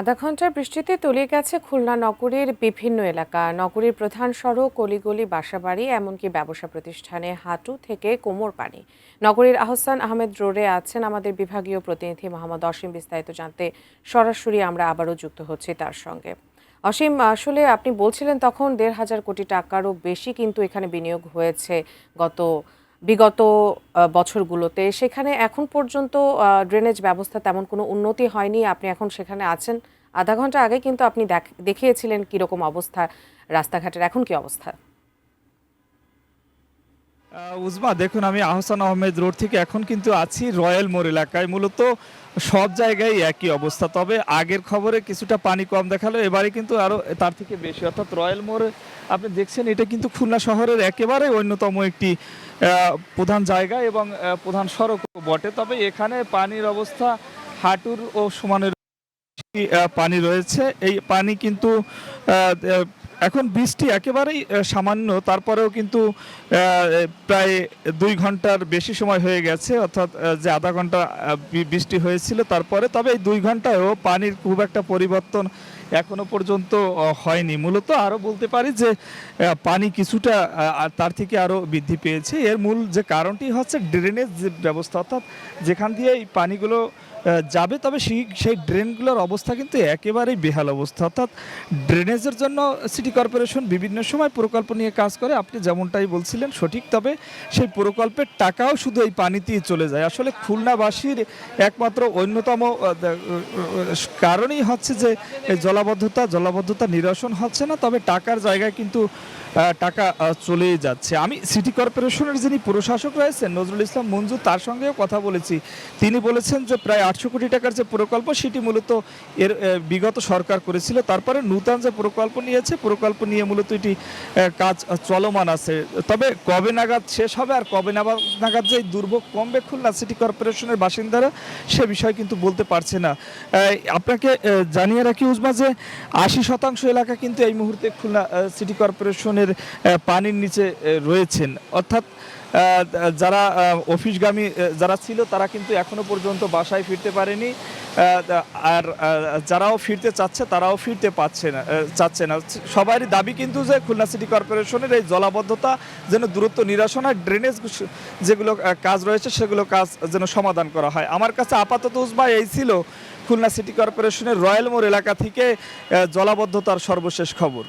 আধা ঘন্টার বৃষ্টিতে তলিয়ে গেছে খুলনা নগরীর বিভিন্ন এলাকা। নগরীর প্রধান সড়ক, অলিগলি, বাসাবাড়ি, এমনকি ব্যবসা প্রতিষ্ঠানে হাঁটু থেকে কোমর পানি। নগরীর আহসান আহমেদ রোডে আছেন আমাদের বিভাগীয় প্রতিনিধি মোহাম্মদ অসীম। বিস্তারিত জানতে সরাসরি আমরা আবারও যুক্ত হচ্ছি তার সঙ্গে। অসীম, আসলে আপনি বলছিলেন তখন ১,৫০০ কোটি টাকারও বেশি কিন্তু এখানে বিনিয়োগ হয়েছে বিগত বছরগুলোতে। সেখানে এখন পর্যন্ত ড্রেনেজ ব্যবস্থা তেমন কোনো উন্নতি হয়নি। আপনি এখন সেখানে আছেন। আধা ঘন্টা আগে কিন্তু আপনি দেখিয়েছিলেন কিরকম অবস্থা রাস্তাঘাটের। এখন কি অবস্থা? উজমা, দেখুন, আমি আহসান আহমেদ রোড থেকে এখন কিন্তু আছি রয়্যাল মোড় এলাকায়। মূলত সব জায়গায় একই অবস্থা, তবে আগের খবরে কিছুটা পানি কম দেখালো, এবারে কিন্তু আরও তার থেকে বেশি। অর্থাৎ রয়্যাল মোড়ে আপনি দেখছেন, এটা কিন্তু খুলনা শহরের একেবারে অন্যতম একটি প্রধান জায়গা এবং প্রধান সড়কও বটে। তবে এখানে পানির অবস্থা হাঁটুর ও সমানের পানি রয়েছে। এই পানি কিন্তু এখন বৃষ্টি একেবারেই সামান্য, তারপরেও কিন্তু প্রায় ২ ঘন্টার বেশি সময় হয়ে গেছে। অর্থাৎ যে আধা ঘন্টা বৃষ্টি হয়েছিল তারপরে, তবে এই ২ ঘন্টায়ও পানির খুব একটা পরিবর্তন এখনো পর্যন্ত হয়নি। মূলত আরও বলতে পারি যে পানি কিছুটা তার থেকে আরও বৃদ্ধি পেয়েছে। এর মূল যে কারণটি হচ্ছে ড্রেনেজ যে ব্যবস্থা, অর্থাৎ যেখান দিয়ে এই পানিগুলো যাবে, তবে সেই ড্রেনগুলোর অবস্থা কিন্তু একেবারেই বেহাল অবস্থা। অর্থাৎ ড্রেনেজের জন্য সিটি কর্পোরেশন বিভিন্ন সময় প্রকল্প নিয়ে কাজ করে, আপনি যেমনটাই বলছিলেন সঠিক। তবে সেই প্রকল্পের টাকাও শুধু এই পানিতেই চলে যায়। আসলে খুলনাবাসীর একমাত্র অন্যতম কারণই হচ্ছে যে জলাবদ্ধতা নিরসন হচ্ছে না, তবে টাকার জায়গায় কিন্তু টাকা চলেই যাচ্ছে। আমি সিটি কর্পোরেশনের যিনি প্রশাসক রয়েছেন নজরুল ইসলাম মঞ্জু, তার সঙ্গেও কথা বলেছি। তিনি বলেছেন যে প্রায় ৮০০ কোটি টাকার যে প্রকল্প, সেটি মূলত এর বিগত সরকার করেছিল। তারপরে নূতন যে প্রকল্প নিয়ে মূলত এটি কাজ চলমান আছে। তবে কবে নাগাদ শেষ হবে আর কবে নাগাদ যে দুর্ভোগ কমবে খুলনা সিটি কর্পোরেশনের বাসিন্দারা, সে বিষয় কিন্তু বলতে পারছে না। আপনাকে জানিয়ে রাখি উজমা, যে ৮০% এলাকা কিন্তু এই মুহূর্তে খুলনা সিটি কর্পোরেশনের পানির নিচে রয়েছেন। অর্থাৎ যারা অফিসগামী যারা ছিল, তারা কিন্তু এখনো পর্যন্ত বাসায় ফিরতে পারেনি। আর যারাও ফিরতে চাচ্ছে, তারাও ফিরতে চাচ্ছে না। সবারই দাবি কিন্তু যে খুলনা সিটি কর্পোরেশনের এই জলাবদ্ধতা যেন দ্রুত নিরসন হয়, ড্রেনেজ যেগুলো কাজ রয়েছে সেগুলো কাজ যেন সমাধান করা হয়। আমার কাছে আপাতত উজমা এই ছিল খুলনা সিটি কর্পোরেশনের রয়্যাল মোড় এলাকা থেকে জলাবদ্ধতার সর্বশেষ খবর।